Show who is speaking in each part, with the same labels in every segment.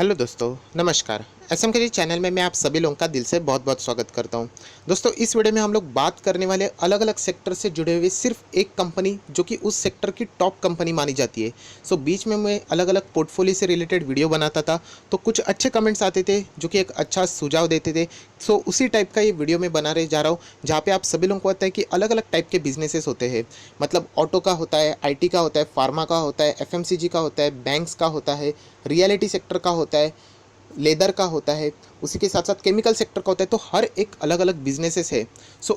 Speaker 1: Hello दोस्तों, नमस्कार। SM के चैनल में मैं आप सभी लोगों का दिल से बहुत बहुत स्वागत करता हूं। दोस्तों, इस वीडियो में हम लोग बात करने वाले अलग अलग सेक्टर से जुड़े हुए सिर्फ एक कंपनी जो कि उस सेक्टर की टॉप कंपनी मानी जाती है। बीच में मैं अलग अलग पोर्टफोलियो से रिलेटेड वीडियो बनाता था, तो कुछ अच्छे कमेंट्स आते थे जो कि एक अच्छा सुझाव देते थे। उसी टाइप का ये वीडियो मैं बना रहे जा रहा हूँ, जहाँ पे आप सभी लोगों को पता है कि अलग अलग टाइप के बिजनेसेस होते हैं। मतलब ऑटो का होता है, आईटी का होता है, फार्मा का होता है, एफएमसीजी का होता है, बैंक्स का होता है, रियलिटी सेक्टर का होता है, लेदर का होता है, उसी के साथ साथ केमिकल सेक्टर का होता है। तो हर एक अलग अलग बिजनेसेस है।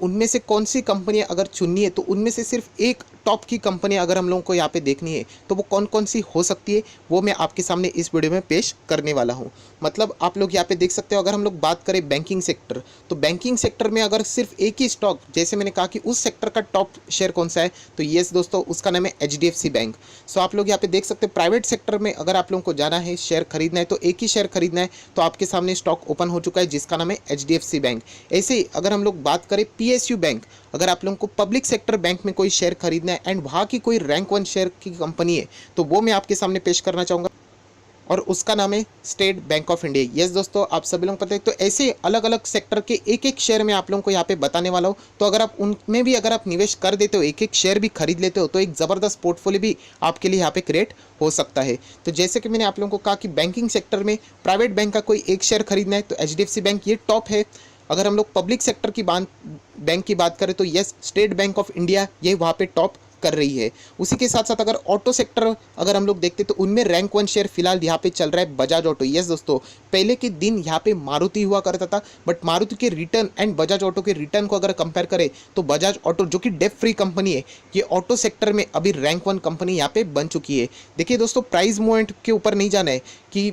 Speaker 1: उनमें से कौन सी कंपनियां अगर चुननी है, तो उनमें से सिर्फ एक टॉप की कंपनी अगर हम लोगों को यहाँ पे देखनी है, तो वो कौन कौन सी हो सकती है, वो मैं आपके सामने इस वीडियो में पेश करने वाला हूँ। मतलब आप लोग यहाँ पे देख सकते हो, अगर हम लोग बात करें बैंकिंग सेक्टर, तो बैंकिंग सेक्टर में अगर सिर्फ एक ही स्टॉक, जैसे मैंने कहा कि उस सेक्टर का टॉप शेयर कौन सा है, तो यस दोस्तों, उसका नाम है एचडीएफसी बैंक। आप लोग यहाँ पे देख सकते हैं, प्राइवेट सेक्टर में अगर आप लोगों को जाना है, शेयर खरीदना है, तो एक ही शेयर खरीदना है। तो आपके सामने स्टॉक ओपन हो चुका है जिसका नाम है एचडीएफसी बैंक। ऐसे ही अगर हम लोग बात करें पीएसयू बैंक, अगर आप लोगों को पब्लिक सेक्टर बैंक में कोई शेयर खरीदना है एंड वहाँ की कोई रैंक 1 शेयर की कंपनी है, तो वो मैं आपके सामने पेश करना चाहूँगा, और उसका नाम है state bank of India. Yes दोस्तों, आप सभी लोगों को पता है। तो ऐसे अलग अलग सेक्टर के एक एक शेयर में आप लोगों को यहाँ पे बताने वाला हूँ। तो अगर आप उनमें भी अगर आप निवेश कर देते हो, एक एक शेयर भी खरीद लेते हो, तो एक ज़बरदस्त पोर्टफोलियो भी आपके लिए यहाँ पे क्रिएट हो सकता है। तो जैसे कि मैंने आप लोगों को कहा कि बैंकिंग सेक्टर में प्राइवेट बैंक का कोई एक शेयर खरीदना है, तो एचडीएफसी बैंक ये टॉप है। अगर हम लोग पब्लिक सेक्टर की बैंक की बात करें, तो yes, state bank of India ये वहाँ पे टॉप कर रही है। उसी के साथ साथ अगर ऑटो सेक्टर अगर हम लोग देखते, तो उनमें रैंक 1 शेयर फिलहाल यहाँ पे चल रहा है बजाज ऑटो। यस दोस्तों, पहले के दिन यहाँ पे मारुति हुआ करता था, बट मारुति के रिटर्न एंड बजाज ऑटो के रिटर्न को अगर कंपेयर करें, तो बजाज ऑटो जो कि डेट फ्री कंपनी है, ये ऑटो सेक्टर में अभी रैंक 1 कंपनी यहाँ पे बन चुकी है। देखिए दोस्तों, प्राइस मूवमेंट के ऊपर नहीं जाना है कि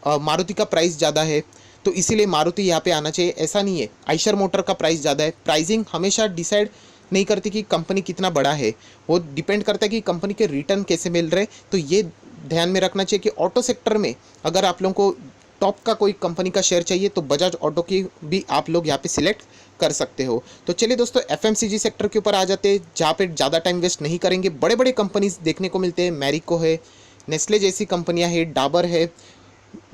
Speaker 1: मारुति का प्राइस ज़्यादा है तो इसीलिए मारुति यहाँ पे आना चाहिए, ऐसा नहीं है। आइशर मोटर का प्राइस ज़्यादा है। प्राइसिंग हमेशा डिसाइड नहीं करती कि कंपनी कितना बड़ा है, वो डिपेंड करता है कि कंपनी के रिटर्न कैसे मिल रहे। तो ये ध्यान में रखना चाहिए कि ऑटो सेक्टर में अगर आप लोगों को टॉप का कोई कंपनी का शेयर चाहिए, तो बजाज ऑटो की भी आप लोग यहाँ पे सिलेक्ट कर सकते हो। तो चलिए दोस्तों, एफएमसीजी सेक्टर के ऊपर आ जाते हैं, जहाँ पे ज़्यादा टाइम वेस्ट नहीं करेंगे। बड़े बड़े कंपनीज देखने को मिलते हैं, मैरिको है, नेस्ले जैसी कंपनियाँ है, डाबर है।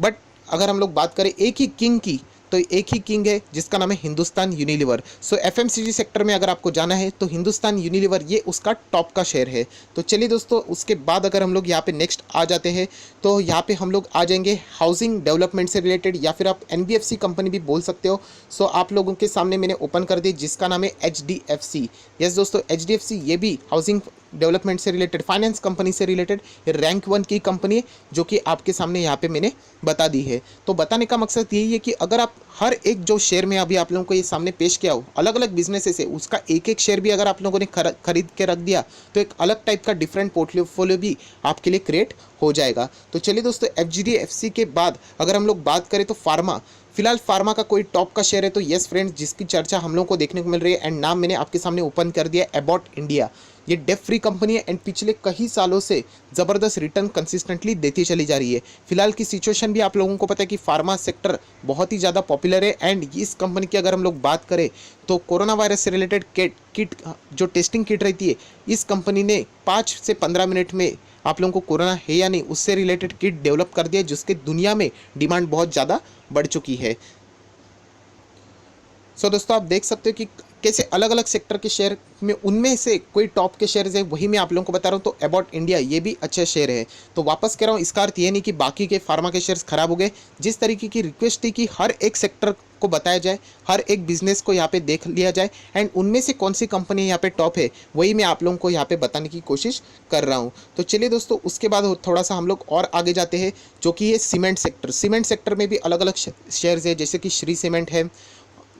Speaker 1: बट अगर हम लोग बात करें एक ही किंग की, तो एक ही किंग है जिसका नाम है हिंदुस्तान यूनिलीवर। एफएमसीजी सेक्टर में अगर आपको जाना है, तो हिंदुस्तान यूनिलीवर ये उसका टॉप का शेयर है। तो चलिए दोस्तों, उसके बाद अगर हम लोग यहाँ पे नेक्स्ट आ जाते हैं, तो यहाँ पे हम लोग आ जाएंगे हाउसिंग डेवलपमेंट से रिलेटेड, या फिर आप एनबीएफसी कंपनी भी बोल सकते हो। आप लोगों के सामने मैंने ओपन कर दी, जिसका नाम है एचडीएफसी। यस दोस्तों, एचडीएफसी ये भी हाउसिंग डेवलपमेंट से रिलेटेड, फाइनेंस कंपनी से रिलेटेड रैंक 1 की कंपनी है, जो कि आपके सामने यहाँ पे मैंने बता दी है। तो बताने का मकसद यही है कि अगर आप हर एक जो शेयर में अभी आप लोगों को ये सामने पेश किया हो, अलग अलग बिजनेसेस है, उसका एक एक शेयर भी अगर आप लोगों ने खरीद के रख दिया, तो एक अलग टाइप का डिफरेंट पोर्टफोलियो भी आपके लिए क्रिएट हो जाएगा। तो चलिए दोस्तों, एफजीडीएफसी के बाद अगर हम लोग बात करें, तो फार्मा, फिलहाल फार्मा का कोई टॉप का शेयर है, तो यस फ्रेंड्स, जिसकी चर्चा हम लोगों को देखने को मिल रही है एंड नाम मैंने आपके सामने ओपन कर दिया, एबॉट इंडिया। ये डेट फ्री कंपनी है एंड पिछले कई सालों से ज़बरदस्त रिटर्न कंसिस्टेंटली देती चली जा रही है। फिलहाल की सिचुएशन भी आप लोगों को पता है कि फार्मा सेक्टर बहुत ही ज़्यादा पॉपुलर है एंड इस कंपनी की अगर हम लोग बात करें, तो कोरोना वायरस से रिलेटेड किट जो टेस्टिंग किट रहती है, इस कंपनी ने 5 से 15 मिनट में आप लोगों को कोरोना है या नहीं, उससे रिलेटेड किट डेवलप कर दिया, जिसके दुनिया में डिमांड बहुत ज़्यादा बढ़ चुकी है। दोस्तों, आप देख सकते हो कि कैसे अलग अलग सेक्टर के शेयर में उनमें से कोई टॉप के शेयर्स है, वही मैं आप लोगों को बता रहा हूँ। तो अबाउट इंडिया ये भी अच्छा शेयर है। तो वापस कह रहा हूँ, इसका अर्थ ये नहीं कि बाकी के फार्मा के शेयर्स खराब हो गए। जिस तरीके की रिक्वेस्ट थी कि हर एक सेक्टर को बताया जाए, हर एक बिजनेस को यहाँ पे देख लिया जाए एंड उनमें से कौन सी कंपनी यहाँ पे टॉप है, वही मैं आप लोगों को यहाँ पे बताने की कोशिश कर रहा हूँ। तो चलिए दोस्तों, उसके बाद थोड़ा सा हम लोग और आगे जाते हैं, जो कि ये सीमेंट सेक्टर। सीमेंट सेक्टर में भी अलग अलग शेयर्स है, जैसे कि श्री सीमेंट है,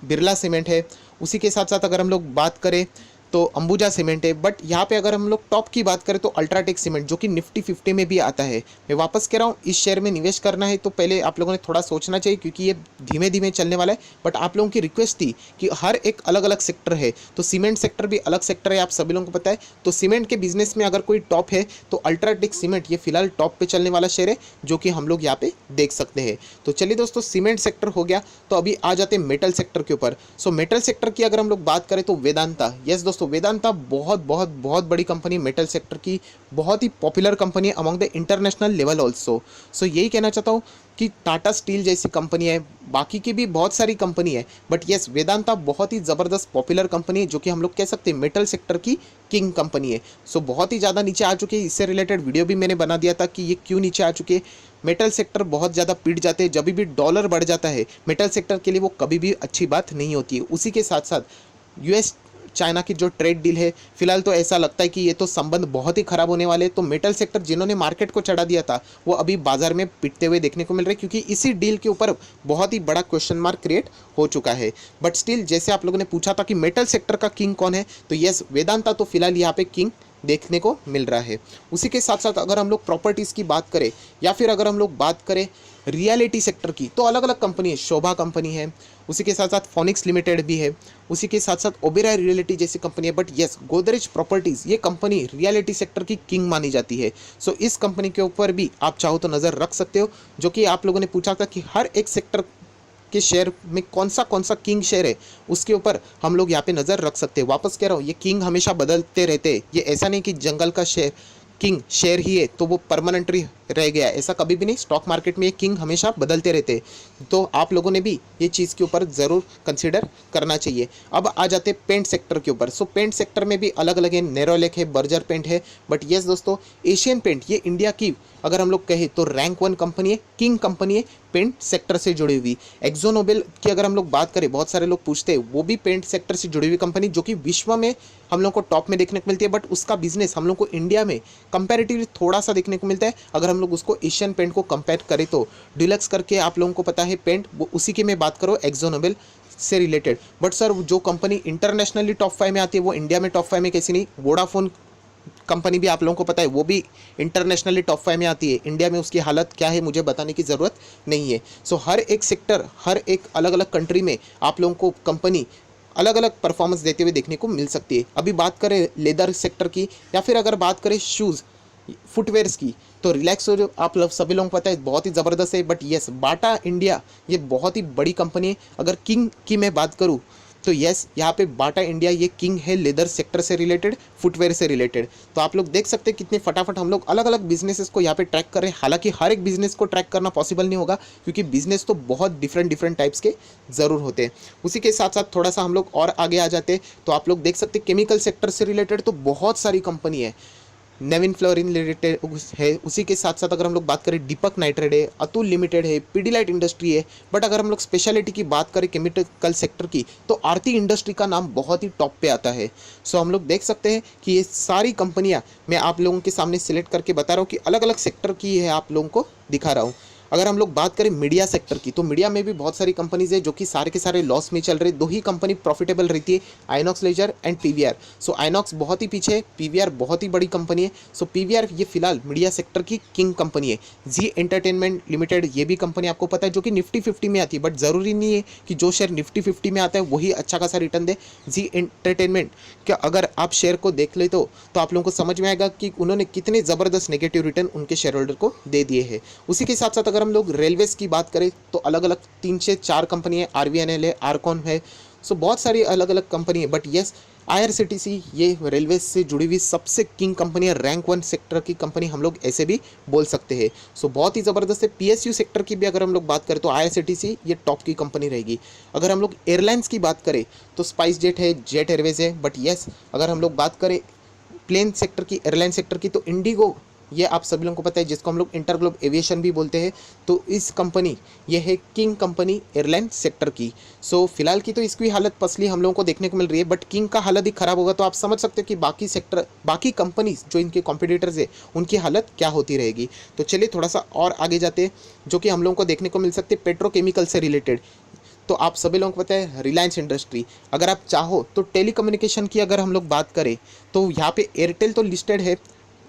Speaker 1: बिरला सीमेंट है। उसी के साथ साथ अगर हम लोग बात करें, तो अंबुजा सीमेंट है। बट यहाँ पे अगर हम लोग टॉप की बात करें, तो अल्ट्राटेक सीमेंट, जो कि निफ्टी 50 में भी आता है। मैं वापस कह रहा हूँ, इस शेयर में निवेश करना है तो पहले आप लोगों ने थोड़ा सोचना चाहिए, क्योंकि ये धीमे धीमे चलने वाला है। बट आप लोगों की रिक्वेस्ट थी कि हर एक अलग अलग सेक्टर है, तो सीमेंट सेक्टर भी अलग सेक्टर है, आप सभी लोगों को पता है। तो सीमेंट के बिजनेस में अगर कोई टॉप है, तो अल्ट्राटेक सीमेंट ये फिलहाल टॉप पे चलने वाला शेयर है, जो कि हम लोग यहाँ पे देख सकते हैं। तो चलिए दोस्तों, सीमेंट सेक्टर हो गया। तो अभी आ जाते हैं मेटल सेक्टर के ऊपर। मेटल सेक्टर की अगर हम लोग बात करें, तो वेदांता। यस दोस्तों, दोस्तों वेदांता बहुत बहुत बहुत बड़ी कंपनी, मेटल सेक्टर की बहुत ही पॉपुलर कंपनी है among the international level also. So यही कहना चाहता हूँ कि टाटा स्टील जैसी कंपनी है, बाकी की भी बहुत सारी कंपनी है, बट येस वेदांता बहुत ही ज़बरदस्त पॉपुलर कंपनी है, जो कि हम लोग कह सकते हैं मेटल सेक्टर की किंग कंपनी है। सो बहुत ही ज़्यादा नीचे आ चुके हैं। इससे रिलेटेड वीडियो भी मैंने बना दिया था कि ये क्यों नीचे आ चुके हैं। मेटल सेक्टर बहुत ज़्यादा पिट जाते हैं, जब भी डॉलर बढ़ जाता है मेटल सेक्टर के लिए वो कभी भी अच्छी बात नहीं होती है। उसी के साथ साथ यूएस चाइना की जो ट्रेड डील है, फिलहाल तो ऐसा लगता है कि ये तो संबंध बहुत ही खराब होने वाले हैं। तो मेटल सेक्टर जिन्होंने मार्केट को चढ़ा दिया था वो अभी बाजार में पिटते हुए देखने को मिल रहे हैं, क्योंकि इसी डील के ऊपर बहुत ही बड़ा क्वेश्चन मार्क क्रिएट हो चुका है। बट स्टिल, जैसे आप लोगों ने पूछा था कि मेटल सेक्टर का किंग कौन है, तो यस वेदांता तो फिलहाल यहाँ पे किंग देखने को मिल रहा है। उसी के साथ साथ अगर हम लोग प्रॉपर्टीज़ की बात करें या फिर अगर हम लोग बात करें रियलिटी सेक्टर की, तो अलग अलग कंपनी है। शोभा कंपनी है, उसी के साथ साथ फोनिक्स लिमिटेड भी है, उसी के साथ साथ ओबेरॉय रियलिटी जैसी कंपनी है। बट यस गोदरेज प्रॉपर्टीज़ ये कंपनी रियलिटी सेक्टर की किंग मानी जाती है। सो इस कंपनी के ऊपर भी आप चाहो तो नज़र रख सकते हो, जो कि आप लोगों ने पूछा था कि हर एक सेक्टर के शेयर में कौन सा किंग शेयर है, उसके ऊपर हम लोग यहाँ पे नज़र रख सकते हैं। वापस कह रहा हूँ, ये किंग हमेशा बदलते रहते हैं। ये ऐसा नहीं कि जंगल का शेयर किंग शेयर ही है तो वो परमानेंटली रह गया, ऐसा कभी भी नहीं। स्टॉक मार्केट में ये किंग हमेशा बदलते रहते हैं, तो आप लोगों ने भी ये चीज़ के ऊपर ज़रूर कंसिडर करना चाहिए। अब आ जाते हैं पेंट सेक्टर के ऊपर। सो पेंट सेक्टर में भी अलग अलग है, नेरोलैक है, बर्जर पेंट है। बट येस दोस्तों, एशियन पेंट ये इंडिया की अगर हम लोग कहें तो रैंक 1 कंपनी है, किंग कंपनी है पेंट सेक्टर से जुड़ी हुई। एक्जो नोबेल की अगर हम लोग बात करें, बहुत सारे लोग पूछते हैं, वो भी पेंट सेक्टर से जुड़ी हुई कंपनी, जो कि विश्व में हम लोग को टॉप में देखने को मिलती है। बट उसका बिजनेस हम लोग को इंडिया में कंपैरेटिवली थोड़ा सा देखने को मिलता है। अगर हम लोग उसको एशियन पेंट को कंपेयर करें तो डिलक्स करके आप लोगों को पता है पेंट, वो उसी की मैं बात करो एक्जो नोबेल से रिलेटेड। बट सर जो कंपनी इंटरनेशनली टॉप 5 में आती है वो इंडिया में टॉप 5 में कैसी नहीं? वोडाफोन कंपनी भी आप लोगों को पता है, वो भी इंटरनेशनली टॉप 5 में आती है। इंडिया में उसकी हालत क्या है मुझे बताने की ज़रूरत नहीं है। सो हर एक सेक्टर, हर एक अलग अलग कंट्री में आप लोगों को कंपनी अलग अलग परफॉर्मेंस देते हुए देखने को मिल सकती है। अभी बात करें लेदर सेक्टर की या फिर अगर बात करें शूज़ फुटवेयर्स की, तो रिलैक्सो जो आप लोग सभी लोगों को पता है बहुत ही ज़बरदस्त है। बट येस बाटा इंडिया ये बहुत ही बड़ी कंपनी है। अगर किंग की मैं बात करूँ तो यस यहाँ पे बाटा इंडिया ये किंग है लेदर सेक्टर से रिलेटेड, फुटवेयर से रिलेटेड। तो आप लोग देख सकते हैं कितने फटाफट हम लोग अलग अलग बिजनेसेस को यहाँ पे ट्रैक कर रहे हैं। हालांकि हर एक बिजनेस को ट्रैक करना पॉसिबल नहीं होगा, क्योंकि बिजनेस तो बहुत डिफरेंट टाइप्स के ज़रूर होते हैं। उसी के साथ साथ थोड़ा सा हम लोग और आगे आ जाते हैं तो आप लोग देख सकते हैं केमिकल सेक्टर से रिलेटेड तो बहुत सारी कंपनी है। नेविन फ्लोरिन रिलेटेड है, उसी के साथ साथ अगर हम लोग बात करें दीपक नाइट्रेट है, अतुल लिमिटेड है, पीडीलाइट इंडस्ट्री है। बट अगर हम लोग स्पेशलिटी की बात करें केमिकल सेक्टर की, तो आरती इंडस्ट्री का नाम बहुत ही टॉप पे आता है। सो हम लोग देख सकते हैं कि ये सारी कंपनियां मैं आप लोगों के सामने सिलेक्ट करके बता रहा हूँ कि अलग अलग सेक्टर की है, आप लोगों को दिखा रहा हूँ। अगर हम लोग बात करें मीडिया सेक्टर की, तो मीडिया में भी बहुत सारी कंपनीज है जो कि सारे के सारे लॉस में चल रहे। दो ही कंपनी प्रॉफिटेबल रहती है, आइनॉक्स लेजर एंड पीवीआर। सो आइनॉक्स बहुत ही पीछे है, पीवीआर बहुत ही बड़ी कंपनी है। सो पीवीआर ये फिलहाल मीडिया सेक्टर की किंग कंपनी है। जी एंटरटेनमेंट लिमिटेड ये भी कंपनी आपको पता है जो कि निफ्टी 50 में आती है, बट ज़रूरी नहीं है कि जो शेयर निफ्टी 50 में आता है वही अच्छा खासा रिटर्न दे। जी एंटरटेनमेंट क्या अगर आप शेयर को देख ले तो आप लोगों को समझ में आएगा कि उन्होंने कितने ज़बरदस्त नेगेटिव रिटर्न उनके शेयर होल्डर को दे दिए हैं। उसी के साथ साथ अगर हम लोग रेलवेज़ की बात करें तो अलग अलग 3 से 4 कंपनी है, आरवीएनएल है, आरकॉन है। सो बहुत सारी अलग अलग कंपनी है। बट येस आईआरसीटीसी ये रेलवे से जुड़ी हुई सबसे किंग कंपनी है, रैंक 1 सेक्टर की कंपनी हम लोग ऐसे भी बोल सकते हैं। सो बहुत ही ज़बरदस्त है। पीएसयू सेक्टर की भी अगर हम लोग बात करें तो आईआरसीटीसी ये टॉप की कंपनी रहेगी। अगर हम लोग एयरलाइंस की बात करें तो स्पाइस जेट है, जेट एयरवेज है। बट येस अगर हम लोग बात करें प्लेन सेक्टर की, एयरलाइन सेक्टर की, तो इंडिगो ये आप सभी लोगों को पता है, जिसको हम लोग इंटरग्लोब एविएशन भी बोलते हैं। तो इस कंपनी ये है किंग कंपनी एयरलाइन सेक्टर की। सो फिलहाल की तो इसकी हालत पसली हम लोगों को देखने को मिल रही है, बट किंग का हालत ही खराब होगा तो आप समझ सकते हो कि बाकी सेक्टर, बाकी कंपनीज जो इनके कॉम्पिटिटर्स है उनकी हालत क्या होती रहेगी। तो चलिए थोड़ा सा और आगे जाते हैं, जो कि हम लोगों को देखने को मिल सकते हैं पेट्रोकेमिकल से रिलेटेड। तो आप सभी लोगों को पता है रिलायंस इंडस्ट्री। अगर आप चाहो तो टेलीकम्युनिकेशन की अगर हम लोग बात करें तो यहाँ पे एयरटेल तो लिस्टेड है,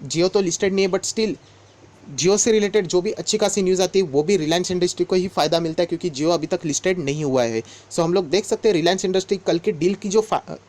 Speaker 1: जियो तो लिस्टेड नहीं है। बट स्टिल जियो से रिलेटेड जो भी अच्छी खासी न्यूज़ आती है वो भी रिलायंस इंडस्ट्री को ही फ़ायदा मिलता है, क्योंकि जियो अभी तक लिस्टेड नहीं हुआ है। सो हम लोग देख सकते हैं रिलायंस इंडस्ट्री कल के डील की जो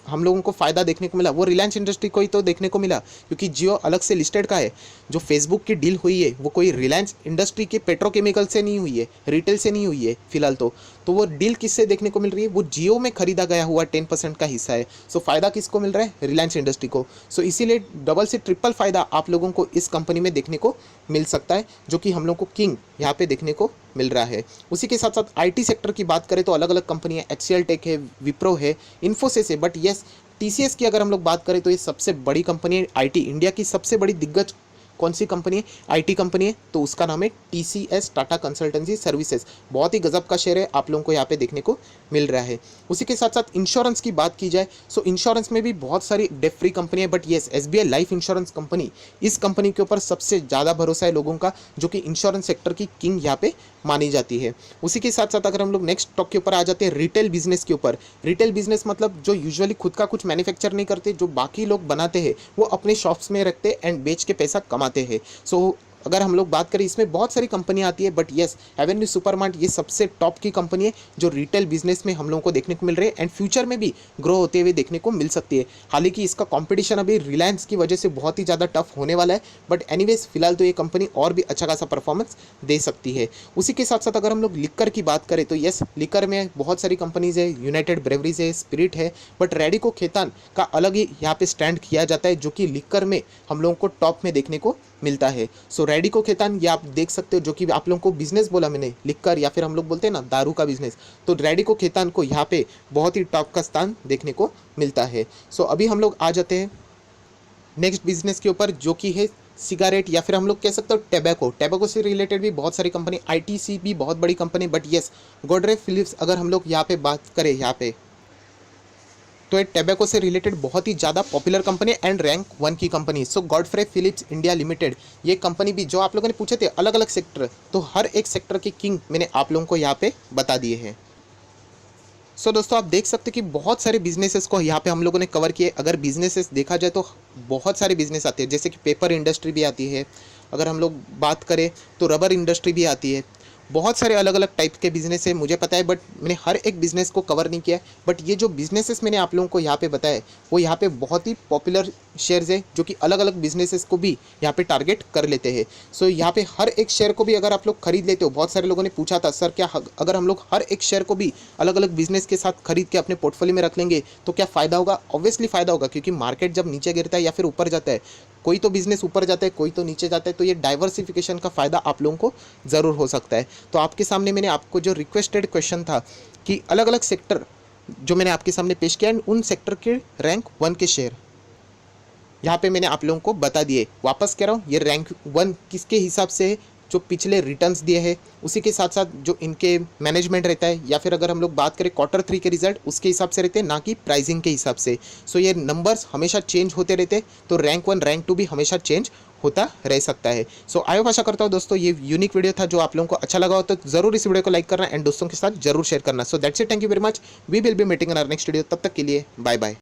Speaker 1: हम लोगों को फ़ायदा देखने को मिला वो रिलायंस इंडस्ट्री को ही तो देखने को मिला, क्योंकि जियो अलग से लिस्टेड का है। जो फेसबुक की डील हुई है वो कोई रिलायंस इंडस्ट्री के पेट्रोकेमिकल से नहीं हुई है, रिटेल से नहीं हुई है फिलहाल। तो तो वो डील किससे देखने को मिल रही है, वो जियो में खरीदा गया हुआ 10% का हिस्सा है। सो फायदा किसको मिल रहा है, रिलायंस इंडस्ट्री को। सो इसीलिए डबल से ट्रिपल फायदा आप लोगों को इस कंपनी में देखने को मिल सकता है, जो कि हम लोग को किंग यहाँ पे देखने को मिल रहा है। उसी के साथ साथ आईटी सेक्टर की बात करें तो अलग अलग कंपनियां, एचसीएल टेक है, विप्रो है, इन्फोसिस है, बट यस टीसीएस की अगर हम लोग बात करें तो ये सबसे बड़ी कंपनी है। आईटी इंडिया की सबसे बड़ी दिग्गज कौन सी कंपनी है, आईटी कंपनी है, तो उसका नाम है टीसीएस, टाटा कंसल्टेंसी सर्विसेज। बहुत ही गजब का शेयर है, आप लोगों को यहाँ पे देखने को मिल रहा है। उसी के साथ साथ इंश्योरेंस की बात की जाए, सो इंश्योरेंस में भी बहुत सारी डेट फ्री कंपनी है, but yes SBI life insurance company, इस कंपनी के ऊपर सबसे ज़्यादा भरोसा है लोगों का, जो कि इंश्योरेंस सेक्टर की किंग यहाँ पे मानी जाती है। उसी के साथ साथ अगर हम लोग नेक्स्ट टॉक के ऊपर आ जाते हैं रिटेल बिजनेस के ऊपर, रिटेल बिजनेस मतलब जो यूजुअली खुद का कुछ मैन्युफैक्चर नहीं करते, जो बाकी लोग बनाते हैं वो अपने शॉप्स में रखते एंड बेच के पैसा कमाते हैं। सो अगर हम लोग बात करें, इसमें बहुत सारी कंपनियां आती है, बट येस एवेन्यू सुपरमार्ट ये सबसे टॉप की कंपनी है जो रिटेल बिजनेस में हम लोगों को देखने को मिल रही है एंड फ्यूचर में भी ग्रो होते हुए देखने को मिल सकती है। हालांकि इसका कंपटीशन अभी रिलायंस की वजह से बहुत ही ज़्यादा टफ होने वाला है, बट एनीवेज फिलहाल तो ये कंपनी और भी अच्छा खासा परफॉर्मेंस दे सकती है। उसी के साथ साथ अगर हम लोग लिकर की बात करें तो येस लिकर में बहुत सारी कंपनीज है, यूनाइटेड ब्रेवरीज है, स्पिरिट है, बट रेडिको खेतान का अलग ही यहाँ पे स्टैंड किया जाता है, जो कि लिकर में हम लोगों को टॉप में देखने को मिलता है। सो रेडिको खेतान ये आप देख सकते हो, जो कि आप लोगों को बिजनेस बोला मैंने लिकर, या फिर हम लोग बोलते हैं ना दारू का बिजनेस, तो रेडिको खेतान को यहाँ पे बहुत ही टॉप का स्थान देखने को मिलता है। सो अभी हम लोग आ जाते हैं नेक्स्ट बिजनेस के ऊपर, जो कि है सिगारेट, या फिर हम लोग कह सकते हो टैबैको। टैबैको से रिलेटेड भी बहुत सारी कंपनी, आईटीसी भी बहुत बड़ी कंपनी, बट येस गोडरे फिलिप्स अगर हम लोग यहाँ पे बात करें यहाँ पे, तो ये टैबैको से रिलेटेड बहुत ही ज़्यादा पॉपुलर कंपनी एंड रैंक 1 की कंपनी। सो गॉडफ्रे फिलिप्स इंडिया लिमिटेड, ये कंपनी भी, जो आप लोगों ने पूछे थे अलग अलग सेक्टर, तो हर एक सेक्टर के किंग मैंने आप लोगों को यहाँ पे बता दिए हैं। सो दोस्तों आप देख सकते हैं कि बहुत सारे बिजनेसेस को यहाँ पे हम लोगों ने कवर किए। अगर बिजनेसेस देखा जाए तो बहुत सारे बिजनेस आते हैं, जैसे कि पेपर इंडस्ट्री भी आती है, अगर हम लोग बात करें तो रबर इंडस्ट्री भी आती है। बहुत सारे अलग अलग टाइप के बिजनेस है मुझे पता है, बट मैंने हर एक बिजनेस को कवर नहीं किया है। बट ये जो बिजनेसेस मैंने आप लोगों को यहाँ पे बताया, वो यहाँ पे बहुत ही पॉपुलर शेयर्स है, जो कि अलग अलग बिजनेसेस को भी यहाँ पे टारगेट कर लेते हैं। सो यहाँ पे हर एक शेयर को भी अगर आप लोग खरीद लेते हो, बहुत सारे लोगों ने पूछा था सर क्या अगर हम लोग हर एक शेयर को भी अलग अलग बिजनेस के साथ खरीद के अपने पोर्टफोलियो में रख लेंगे तो क्या फ़ायदा होगा? ऑब्वियसली फ़ायदा होगा, क्योंकि मार्केट जब नीचे गिरता है या फिर ऊपर जाता है, कोई तो बिजनेस ऊपर जाता है, कोई तो नीचे जाता है, तो ये डाइवर्सिफिकेशन का फ़ायदा आप लोगों को ज़रूर हो सकता है। तो आपके सामने मैंने आपको जो रिक्वेस्टेड क्वेश्चन था कि अलग अलग सेक्टर जो मैंने आपके सामने पेश किया, उन सेक्टर के रैंक 1 के शेयर यहाँ पे मैंने आप लोगों को बता दिए। वापस कह रहा हूँ, ये रैंक 1 किसके हिसाब से है, जो पिछले रिटर्न्स दिए हैं, उसी के साथ साथ जो इनके मैनेजमेंट रहता है, या फिर अगर हम लोग बात करें Q3 के रिजल्ट, उसके हिसाब से रहते हैं, ना कि प्राइसिंग के हिसाब से। सो ये नंबर्स हमेशा चेंज होते रहते हैं, तो रैंक 1 रैंक 2 भी हमेशा चेंज होता रह सकता है। सो आई होप आशा करता हूँ दोस्तों ये यूनिक वीडियो था, जो आप लोगों को अच्छा लगा हो तो जरूर इस वीडियो को लाइक करना एंड दोस्तों के साथ जरूर शेयर करना। So that's it, thank you very much, we will be meeting in our next video. तब तक के लिए बाय बाय।